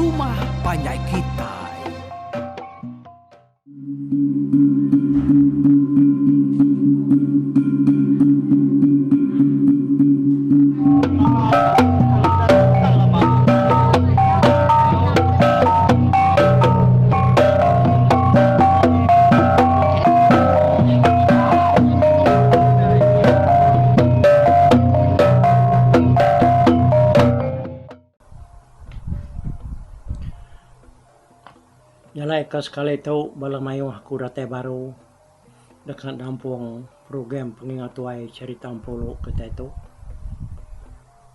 Rumah Panjai Kitai. Nyalai ka sekali tau bala mayo aku rate baru dekat dampung program pengingat tuai cerita polo kita itu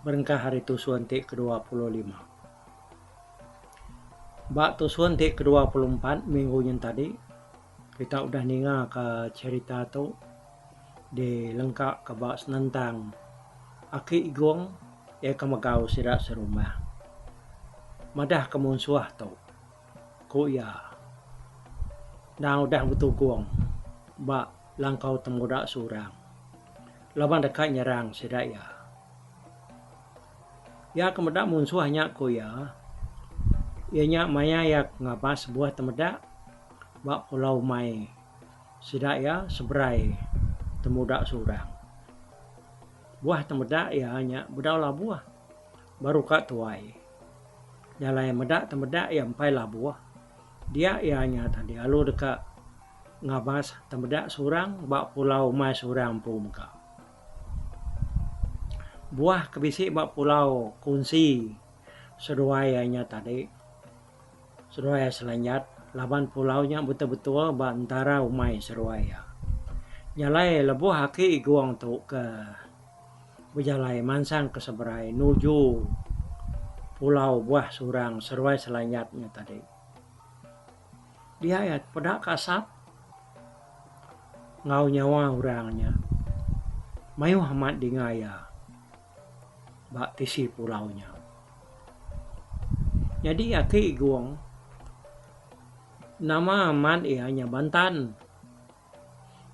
berengkah hari tu suanti ke-25. Bak tu suanti ke-24 minggu yang tadi kita udah ninga ke cerita tu di lengkap ke bak senentang aki igong ya kamagau sirak serumah. Madah kemunsuah tu. Ko ya na udah betul guang ba langkau temuda surang laban dekat nyerang sedaya ya kemuda munsuhnya ko ya ianya maya yak ngapa sebuah temeda ba pulau mai sedaya seberai temuda surang buah temeda ya hanya bedaulah buah baru kat tuai nyalai medak temeda ya empai lah buah dia ianya tadi lalu dekat ngabas tembedak surang bak pulau mai surang pu muka buah kebisik bak pulau kunsi seruayanya tadi seruaya selanyat laban pulaunya betul-betul bak antara umai seruaya nyalai lebuh haki iguang tu ke berjalai mansang ke seberai nuju pulau buah surang seruai selanyatnya tadi dia ya pada kasap ngau nyawa orangnya mayu hamat di ngaya bak tisi pulaunya jadi aki guang nama aman ianya Bantan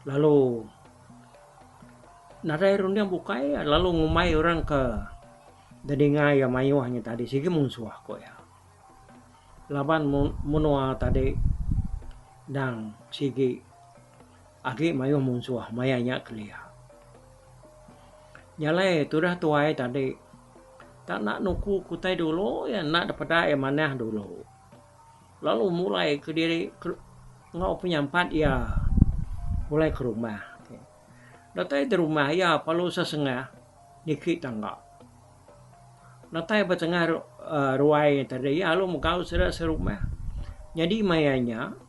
lalu narai rundia bukai lalu ngumai orang ke dari ngaya mayu hanya tadi sigi munsuah kok ya laban munua tadi dan sigi agi mayu munsuah mayanya kelia nyalai tudah tuai tadi tak nak nuku kutai dulu ya nak dapat manah dulu lalu mulai ke diri ngau penyampat ya mulai ke rumah datai di rumah ya palu sesengah dikit tangga datai bertengah ruai tadi ya lu mukau serak serumah jadi mayanya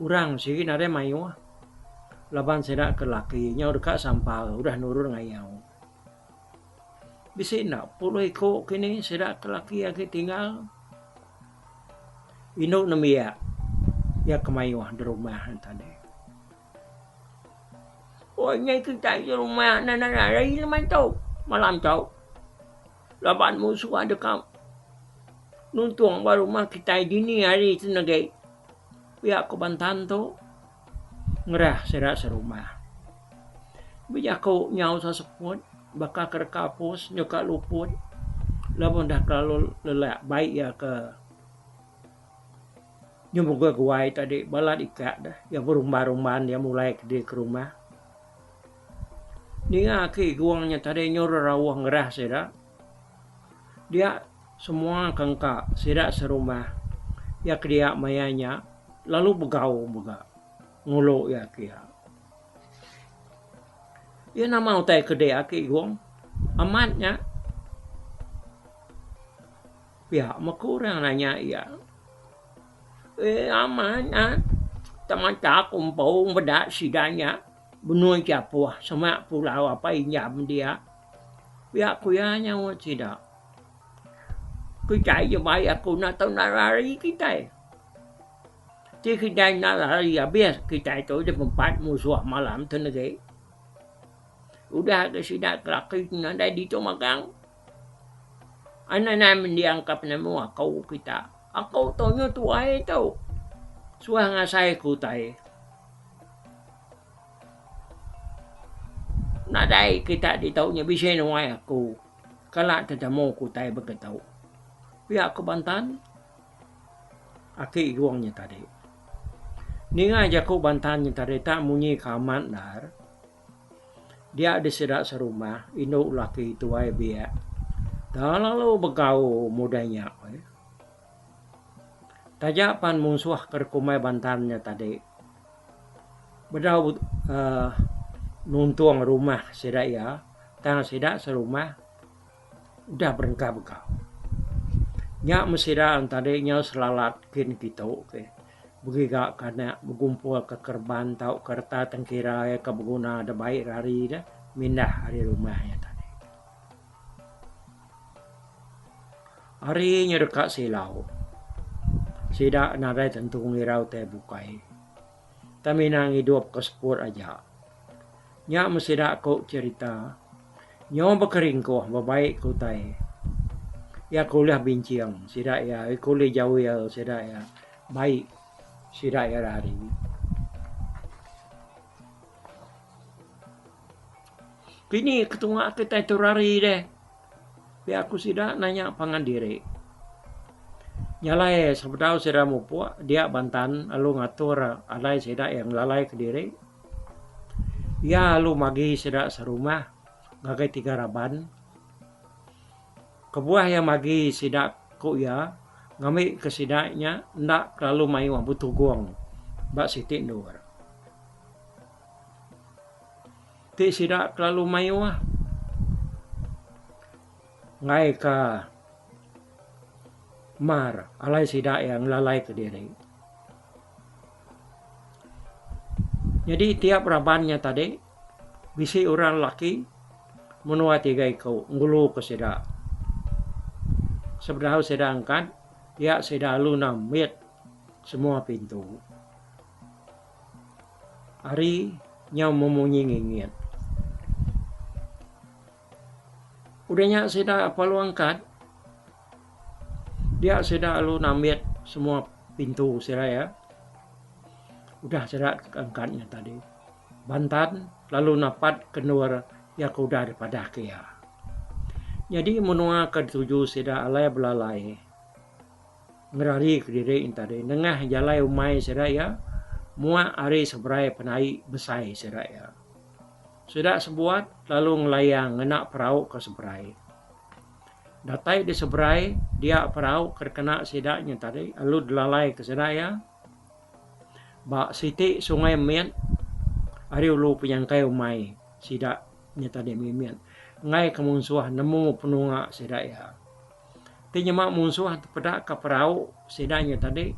urang sih nare mayu laban sedak ke lakinya dekat sampah udah nurun ngayau bisa nak puluh iko kini sedak ke laki yang tinggal induk nemia ya kemayu di rumah tadi oh nyai kita di rumah nana hari leman tau malam tau laban musuh ada kam nuntung baru rumah kita dini hari senagai pihak Kebantan tu ngerah serak serumah. Bijak kau nyau saseput, bakal kerkapus, nyuka luput. Lalu dah kalau lelak baik ya ke nyumbuga guai tadi balad ikat dah. Ya berumah-rumahan dia mulai ke rumah. Dia ki guangnya tadi nyuruh rawah ngerah serak. Dia semua kengkak serak serumah. Ya kedia mayanya lalu begau nguluk ya kia ya nama utai kedai aki gong amatnya pihak makurang nanya ya aman teman tak kumpul bedak sidanya benua japuah sama pulau apa inyam dia pihak kuyanya wa tidak kita je baik aku nak tahu narari kita thì khi đây nó là ya biết khi tại tối để mempat musuh malam tu negeri udah ke sidak laki na dai dito magang ana namin diangkap na mo ako kita ako to nyo tuay to suah nga say ko tay na dai kita dito nya bisay na ako kala tatamo ko tay bagataw pihak Kebantan aki guangnya tadi. Ninga jaku Bantannya tadi tak munyi kaman dar. Dia ada sedak serumah, induk laki itu ay biak. Dah lalu begau mudanya. Tajapan musuh kerkumai Bantannya tadi. Bedau nuntuang rumah sedak ya. Tang sedak serumah udah berengkau-engkau. Nyak mesida tadi nya selalat kin kita ke. Begiga karena berkumpul ke kerban tau kerta tengkira ke berguna ada baik hari dah mindah hari rumahnya tadi. Hari nya dekat silau. Sida nadai tentu ngirau teh bukai. Tapi nang hidup ke sepur aja. Nyak mesida kau cerita. Nyawa berkering kau baik kau tai. Ya kuliah bincang, sida ya kuliah jauh ya sida ya baik sida ya hari. Kini ketua kita itu hari deh. Biar aku sida nanya pangan diri. Nyalai sebetau sida mupu dia Bantan lalu ngatur alai sida yang lalai ke diri. Ya lu magi sida serumah ngagai 3 raban. Kebuah yang magi sidak ku ya ngambil ke sidaknya ndak lalu mai butuh guang bak sitik nur. Ti sidak lalu mai ngai ka mar alai sidak yang lalai ke diri. Jadi tiap rabannya tadi bisi orang laki menua 3 ikau ngulu ke sidak. Sebenarnya sedangkan dia sedalu namit semua pintu. Hari nya memunyi ngingit. Udahnya seda apa lu angkat? Dia sedalu namit semua pintu saya ya. Udah seda angkatnya tadi. Bantan lalu napat kenur ya kuda daripada kia. Jadi menua ketujuh sida alai belalai. Ngerari ke diri tadi. Nengah jalai umai sida ya. Mua hari seberai penai besai sida ya. Sudah sebuat lalu ngelayang ngenak perahu ke seberai. Datai di seberai dia perahu terkena sidaknya tadi. Lalu dilalai ke sida ya. Bak siti sungai mian. Hari ulu penyangkai umai sidaknya tadi mian. Ngai ke musuh nemu penunga sedaya. Tinya mak musuh pada ke perahu sedanya tadi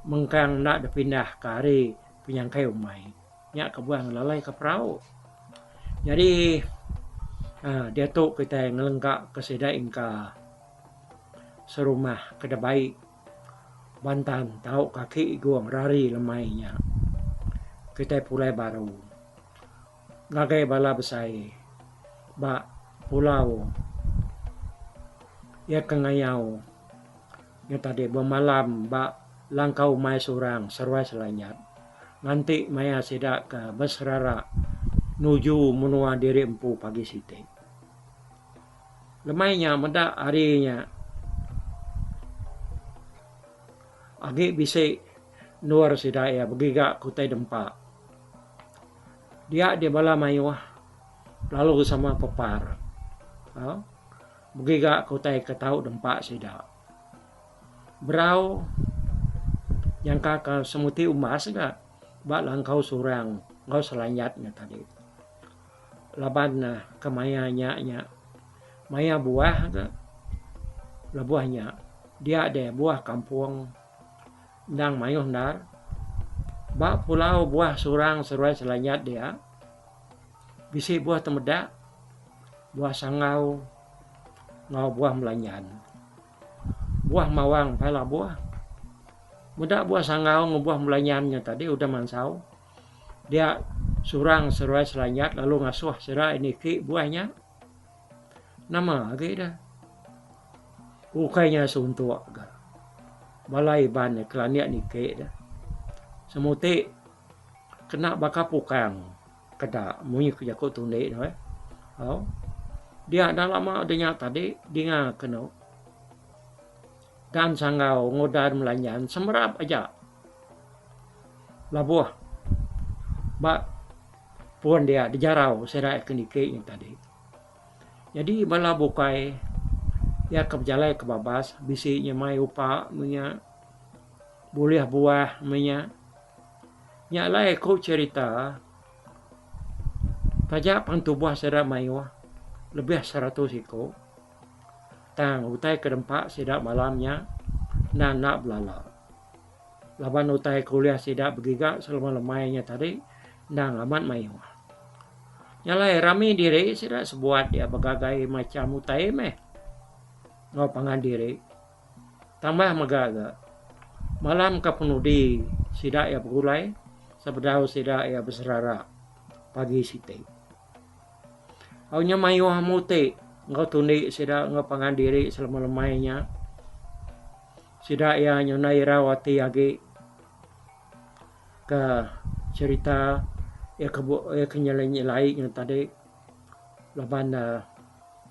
mengkang nak dipindah ke hari penyangkai umai. Nyak kebuang lalai ke perahu. Jadi dia tu kita ngelengkak ke sedai ingka serumah kedabai Bantan tahu kaki guang rari lemainya. Kita pulai baru. Ngagai bala besai. Ba pulau ya kengayau ya tadi bermalam ba langkau mai surang serwai selanyat nanti maya sidak ke besrara nuju menua diri empu pagi siti lemainya medak harinya agi bisa nuar sidak ya begiga kutai dempa dia di bala mayuah lalu sama pepar. Begiga kutai ketau dempak sida. Berau yang kakak semuti umas gak. Bak langkau surang. Ngau selanyatnya tadi. Laban kemayanya. Maya buah gak. Lebuahnya. Dia ada buah kampung. Ndang mayuh ndar. Bak pulau buah surang seruai selanyat dia. Bisi buah temedak, buah sangau, ngau buah melanyan. Buah mawang pala buah. Muda buah sangau ngebuah melanyannya tadi udah mansau. Dia surang seruai selanyat lalu ngasuh serai ini ki buahnya. Nama lagi dah. Ukainya suntuk ga. Balai ban kelaniak ni ki dah. Semuti kena baka pukang. Kada munyi kerja kau tunai dah. Dia dah lama adanya tadi dia kena Dan sanggau ngodan melanyan semerap aja. Labuh. Bak puan dia dijarau serai kendike yang tadi. Jadi bala bukai ya keberjalai ke babas bisinya mai upa punya boleh buah punya nyalai ko cerita tajak pantubuh serai maiwa lebih 100 iko tang utai kedempak sidak malamnya nak belala laban utai kuliah sidak bergigak selama lemainya tadi nang amat maiwa nyalai rami diri sidak sebuat dia bergagai macam utai meh ngau pangan diri tambah magaga malam kapenudi sidak ya bergulai sebedau sidak ya berserara pagi site aunya mayu hamute ngau tundi sidak ngau pangan diri selama lemainya sidak ya nyonai rawati agi ke cerita ya kenyalai yang tadi laban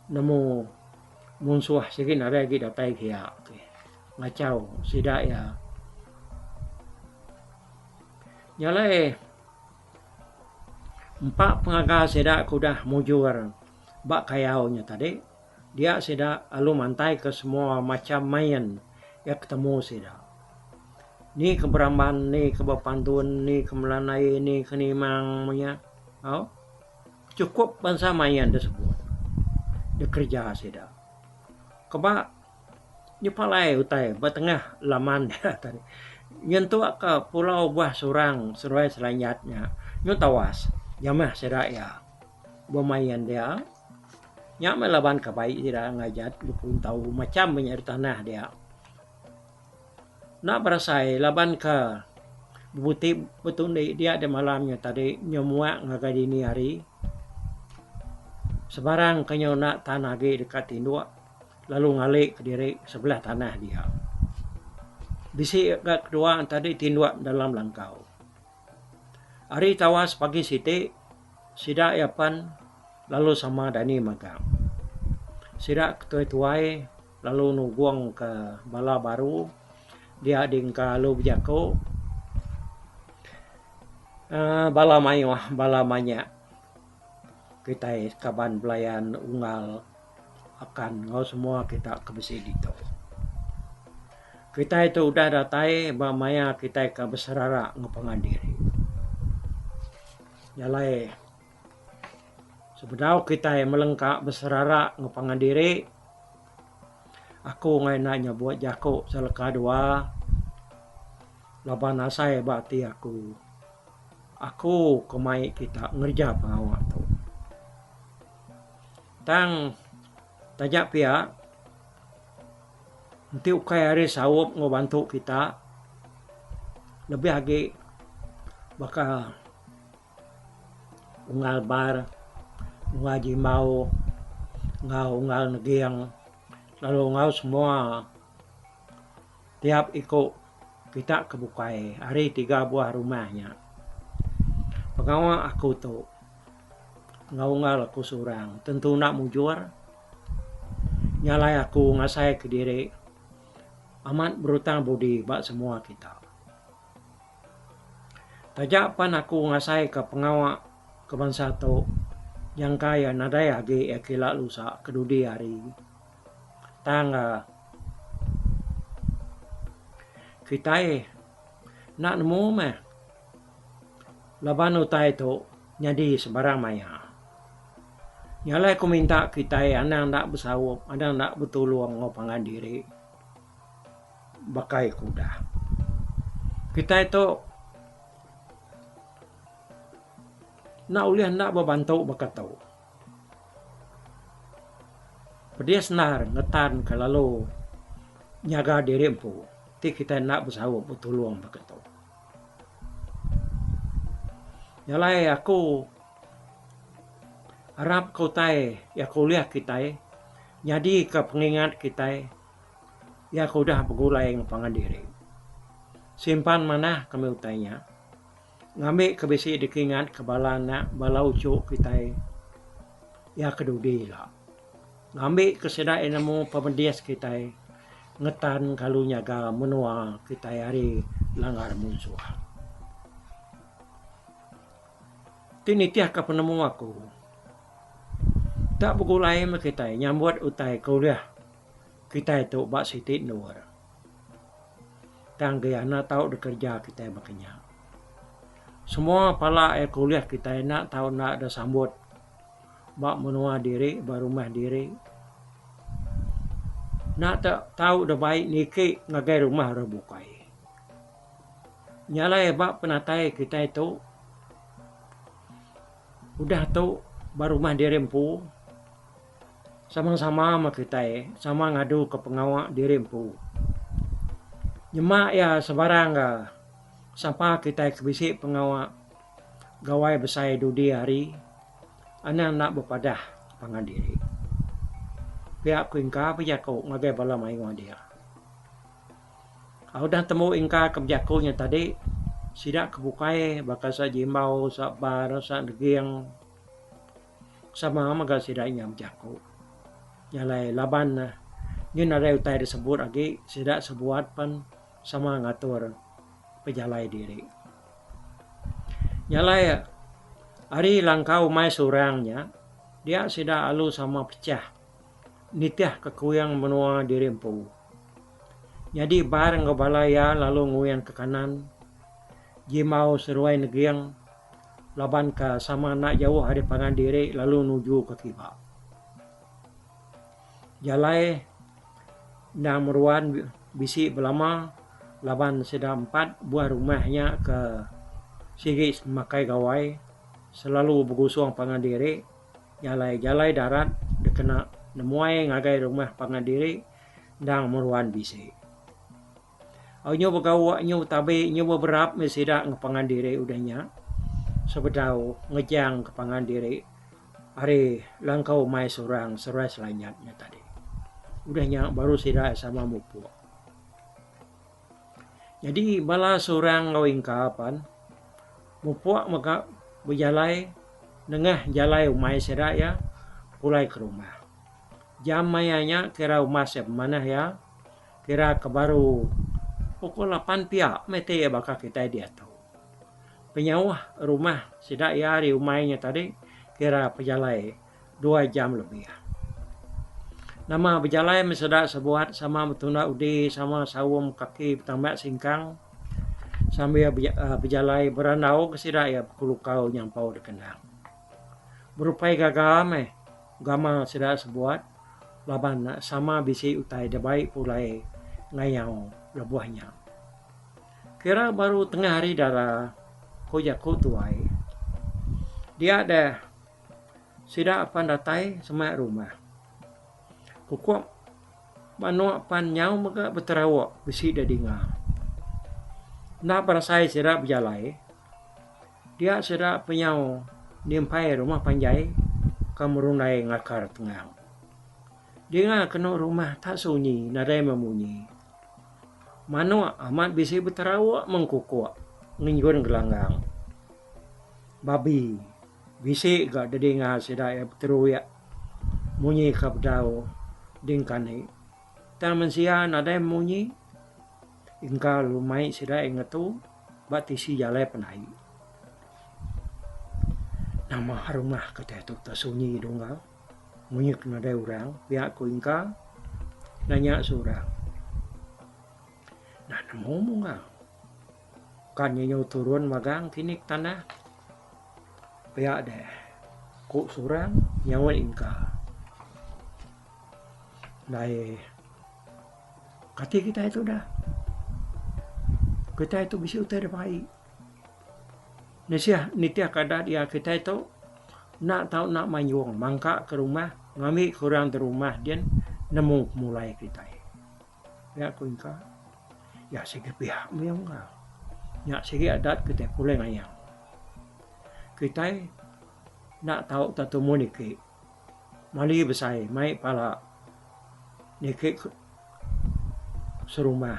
nemu munsuah segin ada lagi datai kia ngacau sidak ya nyalai empat pengaga sidak kudah mujur bak kayaunya tadi dia sidak alu mantai ke semua macam main ya ketemu sidak ni keberamban ni kebapantun ni kemelanai ni kenimang punya cukup bangsa main tersebut dia kerja sidak kebak nyepalai utai batengah laman dia tadi nyentuh ke pulau buah surang seruai selanyatnya nyutawas jamah sedak ya bermain dia nyak melaban ke baik tidak ngajat 20 tahun macam menyari tanah dia nak berasai laban ke buti betul dia ada malamnya tadi nyemuak ngagai dini hari sebarang kenyo nak tanah ge dekat tinduk lalu ngalik ke diri sebelah tanah dia bisi ke kedua tadi tinduk dalam langkau hari tawas pagi siti sidak yapan lalu sama dani magang sidak tuai-tuai lalu nuguang ke bala baru dia dingka lu bijako bala manya kita kaban pelayan unggal akan ngau semua kita ke besi dito kita itu udah datai bamaya kita ke beserara ngepangan diri nyalai sebenarnya kita melengkap beserara ngepangan diri aku ngai nanya buat jako seleka dua laban asai bakti aku kemai kita ngerja pengawak tu tang tajak pihak nanti ukai hari sawup ngebantu kita lebih lagi bakal ungal bar ungal jimau ungal negiang lalu ngau semua tiap ikut kita kebukai hari 3 buah rumahnya pengawal aku tu ngau aku surang tentu nak mujur nyalai aku ngasai ke diri amat berutang budi bak semua kita tajak pan aku ngasai ke pengawal ke bangsa tu yang kaya nadai agi ekilak lusa kedudi hari tangga kita nak nemu meh laban utai tu nyadi sebarang maya nyalai aku minta kita anang nak bersawup anang nak betulung ngopangan diri bakai kuda kita itu nak uliah nak berbantu bakatau dia senar ngetan ke lalu nyaga diri empu ti kita nak bersawup betulung bakatau nyalai aku harap kau tai ya kuliah kita jadi ke pengingat kita ya kau dah bergulai ngepangan diri simpan mana kami utainya ngambil ke besi dikingat ke balana balau cuk kita ya kedudi lah ngambil kesedai nemu pemendias kita ngetan kalau nyaga menua kita hari langgar musuh. Tini tiah ka penemu aku. Tak begulai me kita nyambut utai kuliah. Kita itu bak sitit nuar. Tang gaya tahu bekerja kita makanya. Semua pala kuliah kita nak tahu nak ada sambut. Bak menua diri, barumah diri. Nak tak tahu dah baik niki ngagai rumah rebukai. Nyalai bak penatai kita itu. Udah tu barumah diri empu. Sama-sama sama kita sama ngadu ke pengawak diri empu. Nyemak ya sebarang ga. Sampai kita kebisik pengawak gawai besai dudi hari. Anak nak berpadah pangan diri. Pihak ku ingka pejako ngagai bala mai ngwa dia. Aku dah temu ingka kebijakonya tadi. Sidak kebukai bakal sa jimbau sa bar sa degiang. Sama maga sidak nyam jako. Nyalai laban na. Ni narai utai disebut lagi sidak sebuat pan sama ngatur pejalai diri. Nyalai hari langkau mai surangnya dia sidak alu sama pecah. Nitiah kekuyang menua diri empu. Jadi bareng ke balaya lalu nguyang ke kanan. Jimau seruai negiang. Laban ke sama nak jauh hari pangan diri lalu nuju ke kibak. Jalai nak meruan bisi belama. Laban sedang 4 buah rumahnya ke sigis memakai gawai. Selalu bergusung pangan diri. Jalai darat dekena nemuai ngagai rumah pangan diri dan meruan bisi. Nyo bergawak nyo tabi nyo berap mesidak ngepangan diri udahnya. Sebedau ngejang ke pangan diri. Hari langkau mai surang serai selanyatnya tadi. Udahnya baru sidak sama mupu. Jadi bala surang ngawing kapan. Mupuak maka berjalai. Nengah jalai umai sidak ya. Pulai ke rumah. Jam mayanya kira rumah siap mana ya. Kira ke baru. Pukul 8 pihak. Mete ya bakal kita dia tahu. Penyawah rumah sidak ya hari umainya tadi. Kira pejalai 2 jam lebih. Nama berjalai mesedak sebuat sama betuna udi sama sawum kaki petambak singkang. Sambil berjalai beranau ke sidak ya kulukau nyampau dekendang. Berupai gagal gama sidak sebuat. Laban sama bisi utai debai pulai ngayau lebuahnya. Kira baru tengah hari darah kojaku tuai. Dia ada sidak pandatai semak rumah. Kukuak manuak pan nyau maka berterawak besi dah dengar. Nak berasai sidak berjalai. Dia sidak penyau nimpai rumah panjai kemerunai ngakar tengah. Dia kena rumah tak sunyi nadai memunyi. Manuak amat besi berterawak mengkukuak nginjun gelanggang. Babi bisi gak dengar sidak ya berteruyak munyi kabdau. Dingkani. Taman sia nada munyi. Ingka lumai sida ingatu. Batisi jalai penai. Nama rumah kata itu tersunyi donggal. Munyi nada orang. Pihak ku ingka. Nanya surang. Nah nemu mungal. Kan nyanyi turun magang kinik tanah. Pihak deh. Ku surang nyawan ingka. Dai kata kita itu dah. Kita itu bisa utai baik. Nitiah kadar dia kita itu nak tahu nak manyung mangka ke rumah ngambil kurang di rumah dia nemu mulai kita. Ya aku ingka. Ya segi pihak memang enggak. Ya segi adat kita pulai ngayang. Kita nak tahu tatu niki. Mali besai mai pala niki serumah,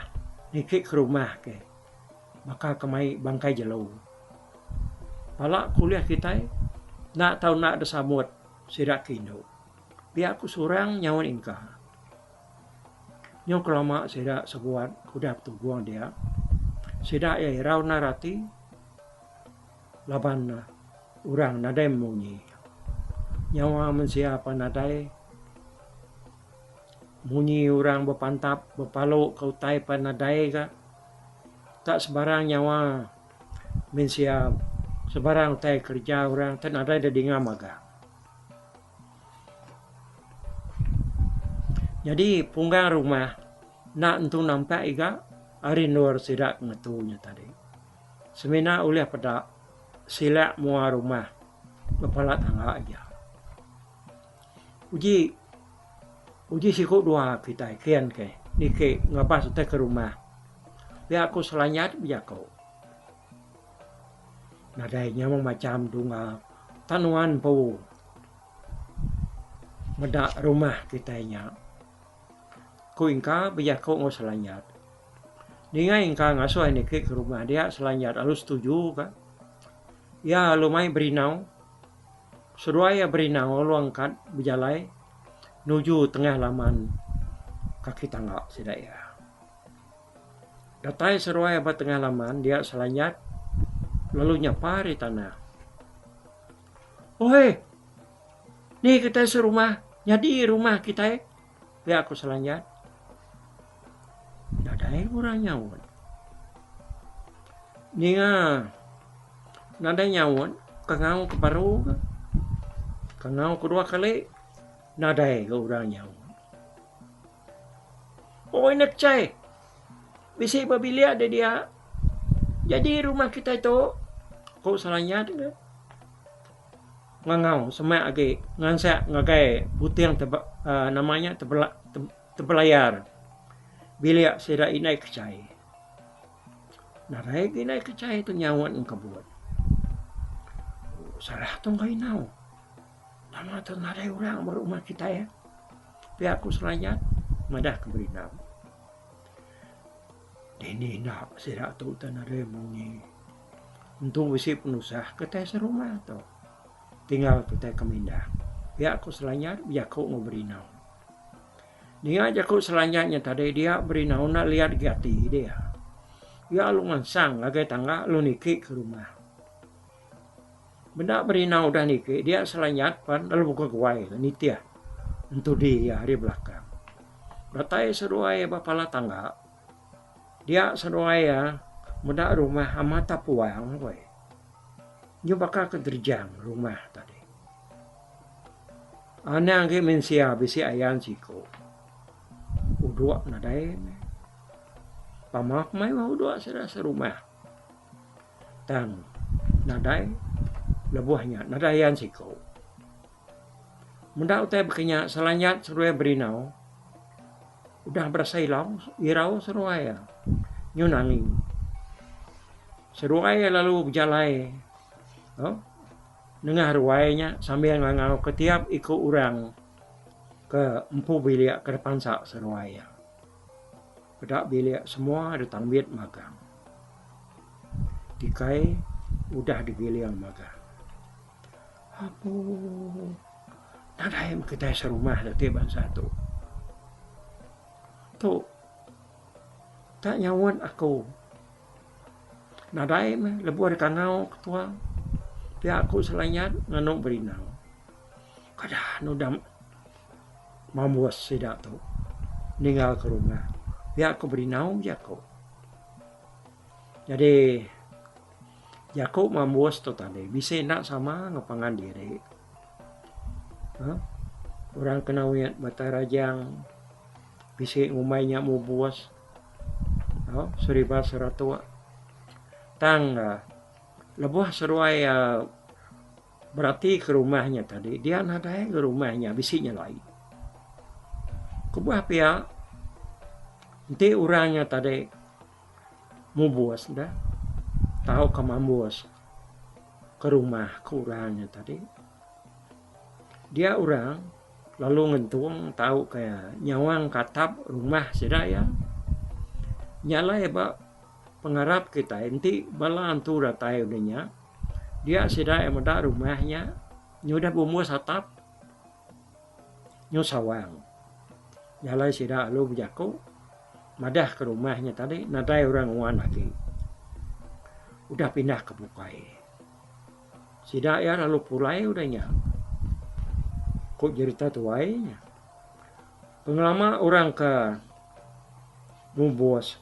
niki ke rumah ke, maka kemai bangkai jelau. Pala kuliah kita, nak tahu nak ada samut sirak kindo. Biar aku surang nyawan ingka. nyo kelama sida sebuat kudap tu buang dia sida ya rau narati laban urang nadai munyi nyawa mensia apa nadai munyi urang berpantap berpaluk kau tai panadai ka tak sebarang nyawa mensia sebarang tai kerja orang tan ada dengar maga. Jadi punggang rumah nak entu nampak iga hari luar sidak ngetunya tadi. Semena oleh pada silak mua rumah kepala tangga aja. Uji sikut dua kita kian ke ni ke ngapa sudah ke rumah. Biar aku selanyat biar kau. Nadainya macam dunga tanuan pau medak rumah kitanya. Ku ingka biar kau ngau selanyat. Ninga ingka ngasuh ini ke rumah dia selanyat. Lalu setuju kan? Ya lumai berinau. Seruaya berinau lu angkat berjalai nuju tengah laman kaki tangga sidaya. Datai seruaya ba tengah laman dia selanyat lalu nyapa di tanah. Oi, nih kita serumah, jadi rumah kita ya aku selanyat. Nadai orang nyawon. Ninga nadai nyawon, kangau ke baru, kangau kedua kali, nadai ke orang nyawon. Oh enak cai, bisa babilia ada dia. Jadi rumah kita itu, kau selanyat ke? Ngangau semak lagi, ngansak ngagai butiang namanya terbelayar. Bila sira inai kecai. Narai inai kecai itu nyawan engkau buat. Salah tu engkau inau. Nama tu narai orang berumah kita ya. Biar aku selanyat, madah keberinau. Ini nak sira tu narai munyi. Untung bisi penusah kita serumah tu. Tinggal kita kemindah. Biar aku selanyat, biar kau mau berinau. Dia aja kau selanyatnya tadi dia berinau nak lihat gati dia. Ya lu ngansang lagi tangga lu niki ke rumah. Benda berinau dah niki dia selanyat pan lalu buka kuai nitia. Untuk dia di belakang. Batai seruai bapala tangga. Dia seruai ya benda rumah amata puang kowe. Nyu bakal kederjang rumah tadi. Ana ke mensia bisi ayan siko. Udua nadai pamak mai mau udua serumah tang nadai lebuhnya nadayan siko munda utai bekenya selanyat seruai berinau udah berasa irau seruaya nyunangin seruaya lalu berjalai nengah ruainya sambil ngangau ketiap ikut orang ke empu bilik ke depan sak seruaya. Kedak bilik semua ada tambit magang. Dikai udah di bilik yang magang. Apa? Nadai kita serumah dari bangsa tu. Tu tak nyawan aku. Nadai lebuh ada kangau ketua. Pihak aku selanyat nganuk berinau. Kadah nudam mamuas sidak tu ninggal ke rumah biar aku berinau Yakub. Jadi Yakub mamuas tu tadi bisa nak sama ngapangan diri. Orang kena wiat bata rajang bisa umainya mu buas. Seriba seratua tangga lebuh seruai berarti ke rumahnya tadi dia nadai ke rumahnya bisinya lain. Kebuah pihak nanti orangnya tadi mau buas dah tahu kemambuas ke rumah ke orangnya tadi dia orang lalu ngentung tahu kayak nyawang katap rumah sedaya nyala ya pak pengarap kita nanti bala antu ratai udahnya dia sedaya muda rumahnya nyudah bumbu satap nyusawang nyalai sida lu berjaku madah ke rumahnya tadi, nadai orang Wan lagi. Udah pindah ke Bukai. Sidak ya lalu pulai udahnya. Kok cerita tuainya. Pengalaman orang ke Mambos.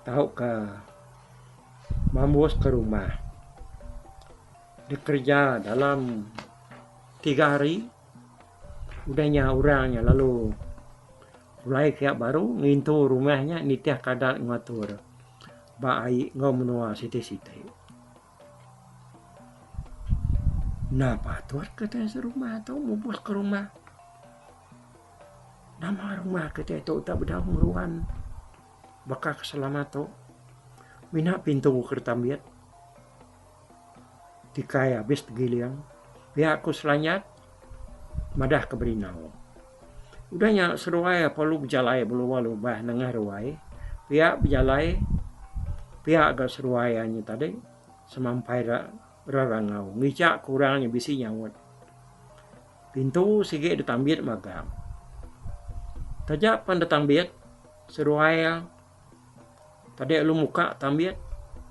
Tahu ke Mambos ke rumah. Dikerja dalam 3 hari. Udahnya orangnya lalu mulai kayak baru ngintu rumahnya nitiah kadal ngatur. Ba ai ngau menua siti-siti. Nah, patuat kita serumah atau Mambos ke rumah. Nama rumah kita itu tak berdau meruan. Bakal keselamatan. Mina pintu kertambiat. Tikai habis tegiliang. Pihak aku selanyat. Madah ke Berinau. Udahnya seruai perlu berjalai belum walu bah nengah ruai. Pihak berjalai. Pihak agak seruaiannya tadi. Semampai rarangau. Ngicak kurangnya bisi nyawat. Pintu sikit ditambiat magam. Tajak pan ditambiat. Seruai tadi lu muka tambiat.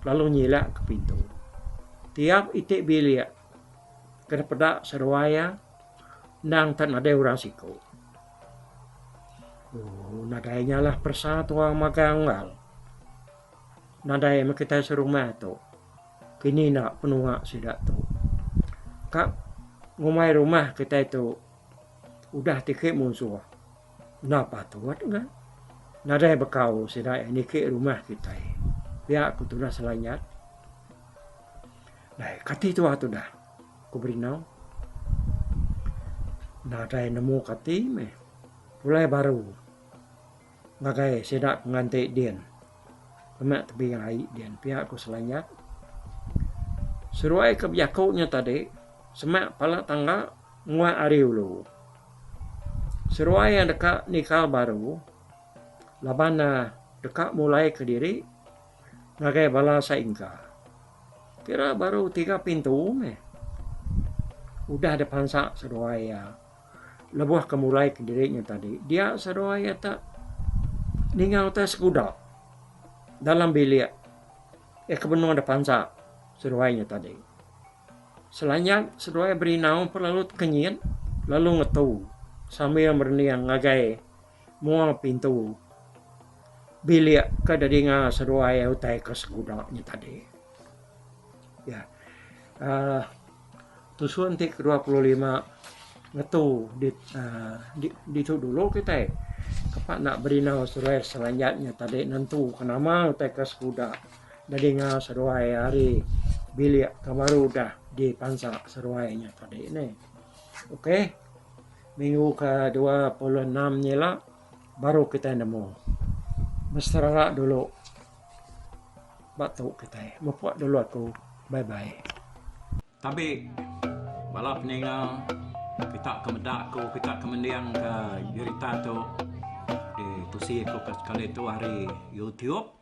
Lalu nyilak ke pintu. Tiap itik bilik. Kena pedak seruai. Nang tak ada orang siko. Oh, nadainya lah persatuan maganggal. Nadai kita serumah tu. Kini nak penuh sidak tu. Kak ngumai rumah kita itu udah tikik musuh. Napa tuat kan? Nadai bekau sidak ini ke rumah kita. Biar aku tu dah selanyat. Nah, kati tu atu dah. Ku Berinau. Nadai nemu kati me. Mulai baru. Ngagai sidak ngantik dian. Kemak tebi ngai dian. Pihak aku selanyat. Seruai kebiakunya tadi. Semak pala tangga. Nguat ariu lu. Seruai yang dekat nikah baru. Labana dekat mulai ke diri. Ngagai bala saingka. Kira baru 3 pintu me. Udah ada pansak seruai ya. Lebuh kemulai ke dirinya tadi. Dia seruai ya tak. Ninggal tes kuda. Dalam bilik. Kebenuh ada pansak. Seruainya tadi. Selanjutnya seruai Berinau perlalu kenyit. Lalu ngetu. Sambil berniang ngagai. Mual pintu. Bilik ke dadinga seruai utai ke segudaknya tadi. Ya. Tusuan tik 25 ngetu di tu dulu kita kapak nak Berinau seruai selanjutnya tadi nentu kenama utai ke sekuda dari nga seruai hari bilik kamaru dah di pansa seruainya tadi ini. Oke. Minggu ke-26 lah baru kita nemu. Mesra dulu. Batuk kita. Membuat dulu aku. Bye bye. Tapi malah peninggal kita kemedak ko kita kemendiang ke cerita tu di tusi ko kali tu hari YouTube.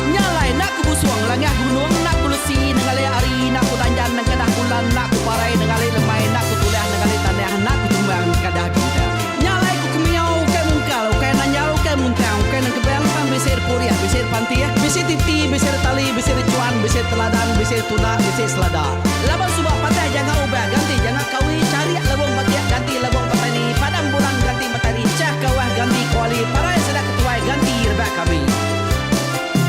Nyalai nak ku busuang langah gunung nak ku lesi nengalai ari nak ku tanjan nang kadah bulan nak ku parai nengalai lemai nak ku tulah nengalai tanah nak ku tumbang kadah kita. Nyalai ku kumiau ke mungkal ke nanyal ke muntang ke nang kebang pang besir puriah besir pantiah besir titi besir tali besir cuan besir teladan besir tuna besir selada. Labang subak patah jangan ubah ganti jangan kawi cari labang patiah ganti labang patani padam bulan ganti matahari cah kawah ganti kuali parai sedak ketuai ganti rebak kami.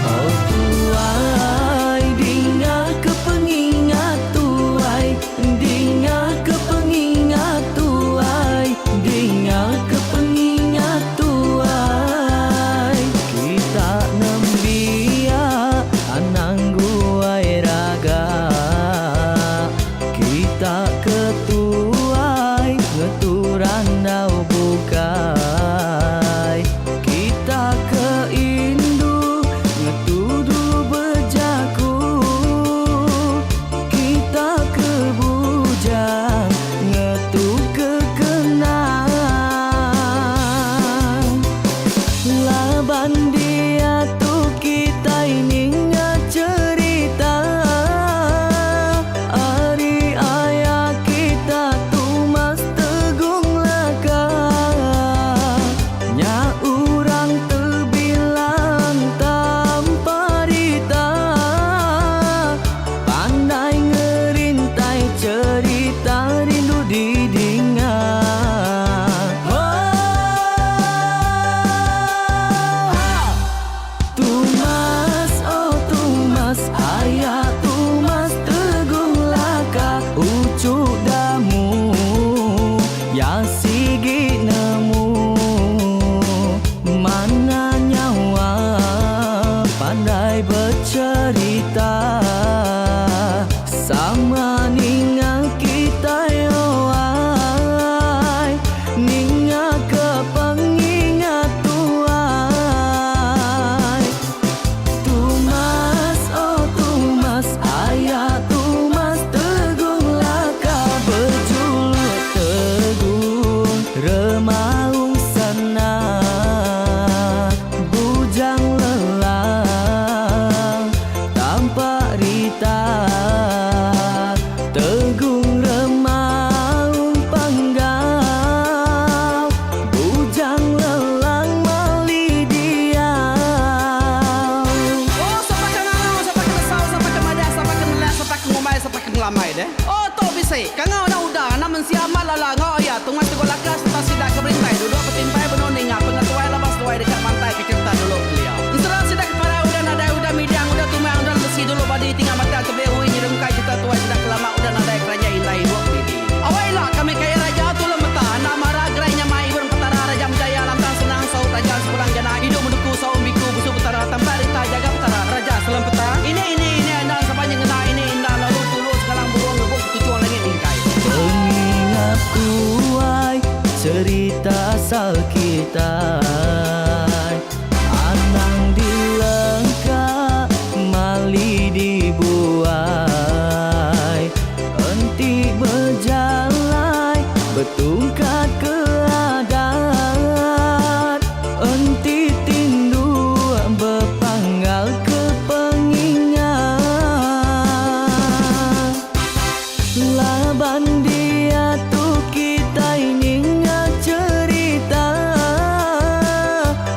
Oh tuai, dinga kepengingat tuai, dinga kepengingat tuai, dinga kepengingat tuai. Kita nembia anang guai raga, kita ketuai. lamai deh. Oh to bisik, kangau na udah namun siapa lala ngau ya tungas tegol lakas tak sidak ke berintai duduk petimpai benoning pengatuai labas tuai dekat pantai kecerita dulu beliau. Serah sidak para udah nada udah midang udah tumang udah besi dulu badi tinggal mata ke behu nyirum kai kita tuai sidak lama udah nada kerja indah ibu didi. Awailah kami kaya raja tu lemeta nak marah gerainya mai burung petara raja jaya lantang senang saut raja sepulang jana hidup menduku saum biku busu petara tampar ita jaga petara raja selam peta. Ini anda sepanjang ngena ini indah lalu tulus kalang burung ngebuk tujuan langit ingkai. Pengingat tuai cerita asal kita, anang dilengkap mali dibuai, enti berjalan betungkat ke adat, enti tindu berpanggal ke pengingat. Laban dia tu kita ini cerita,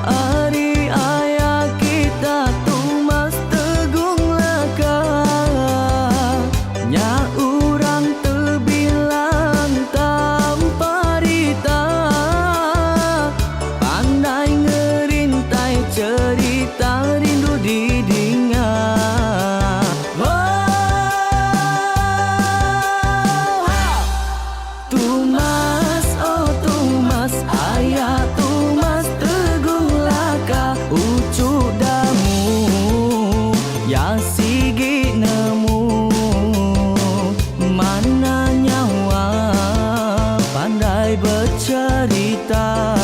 hari ayah kita tu mas tegung laka, nya urang terbilang tanpa rita, pandai ngerintai cerita rindu didingat. Tumas, oh Tumas, ayah Tumas teguh laka, ucuk damu ya sigi nemu, mana nyawa pandai bercerita,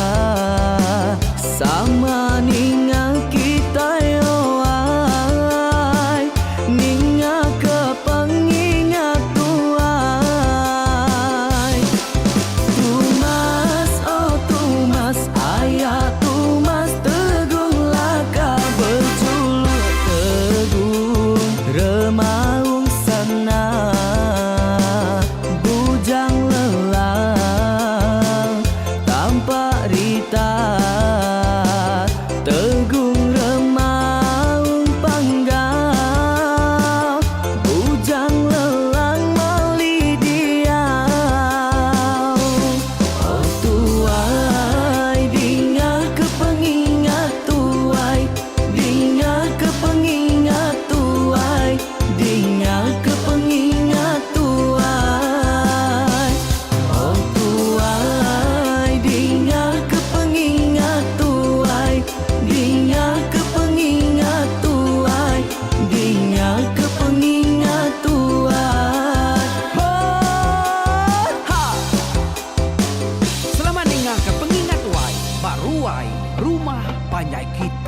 sama ninga kita yoai, ninga ke pengingat tuai. Tumas, oh Tumas, ayah Tumas teguh laka, berjuluk teguh remaung sana, bujang lelang tanpa rita, teguh remaung panggal, bujang lelang mali diau. Oh tuai, dinga ke pengingat tuai, dinga ke pengingat tuai, dinga ke pengingat tuai. Oh tuai, dinga ke pengingat tuai, dinga ke pengingat tuai, dinga ke pengingat tuai. Ha! Selamat ingat ke pengingat tuai, baruai rumah panjai kita.